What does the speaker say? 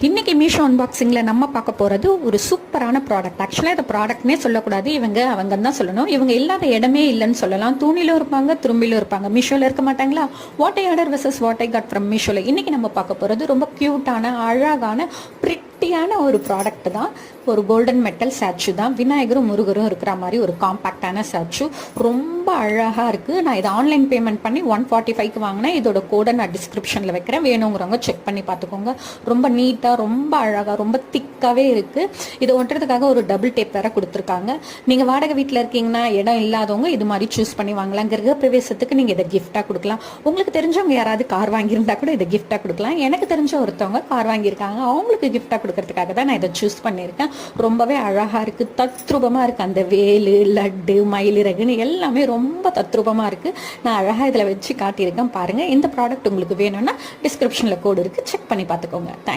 இன்னைக்கு மீஷோ அன்பாக்சிங்கில் நம்ம பார்க்க போகிறது ஒரு சூப்பரான ப்ராடக்ட். ஆக்சுவலாக இந்த ப்ராடக்ட்னே சொல்லக்கூடாது, அவங்க தான் சொல்லணும். இவங்க இல்லாத இடமே இல்லைன்னு சொல்லலாம். தூணிலும் இருப்பாங்க, துரும்பிலும் இருப்பாங்க. மீஷோவில் இருக்க மாட்டாங்களா? What I order versus what I got from மீஷோவில் இன்னைக்கு நம்ம பார்க்க போகிறது ரொம்ப க்யூட்டான, அழகான, பிரிட்டியான ஒரு ப்ராடக்ட் தான். ஒரு கோல்டன் மெட்டல் ஸ்டாச்சு தான். விநாயகரும் முருகரும் இருக்கிற மாதிரி ஒரு காம்பேக்டான ஸ்டாச்சு. ரொம்ப அழகாக இருக்குது. நான் இதை ஆன்லைன் பேமெண்ட் பண்ணி 145க்கு வாங்கினேன். இதோட கோடை நான் டிஸ்கிரிப்ஷனில் வைக்கிறேன், வேணுங்கிறவங்க செக் பண்ணி பார்த்துக்கோங்க. ரொம்ப நீட்டாக, ரொம்ப அழகாக, ரொம்ப திக்காகவே இருக்குது. இதை ஒட்டுறதுக்காக ஒரு டபுள் டேப் வேற கொடுத்துருக்காங்க. நீங்கள் வாடகை வீட்டில் இருக்கீங்கன்னா, இடம் இல்லாதவங்க இது மாதிரி சூஸ் பண்ணி வாங்கலாம். கிரகப்பிரவேசத்துக்கு நீங்கள் இதை கிஃப்டாக கொடுக்கலாம். உங்களுக்கு தெரிஞ்சவங்க யாராவது கார் வாங்கியிருந்தா கூட இதை கிஃப்டாக கொடுக்கலாம். எனக்கு தெரிஞ்ச ஒருத்தவங்க கார் வாங்கியிருக்காங்க, அவங்களுக்கு கிஃப்டாக கொடுக்கறதுக்காக தான் நான் இதை சூஸ் பண்ணியிருக்கேன். ரொம்பவே அழகாக இருக்குது, தத்ரூபமாக இருக்குது. அந்த வேலு, லட்டு, மயிலிறகுன்னு எல்லாமே ரொம்ப தத்ரூபமாக இருக்குது. நான் அழகாக இதில் வச்சு காட்டியிருக்கேன் பாருங்கள். இந்த ப்ராடக்ட் உங்களுக்கு வேணும்னா டிஸ்கிரிப்ஷனில் கோடு இருக்குது, செக் பண்ணி பார்த்துக்கோங்க. தேங்க்ஸ்.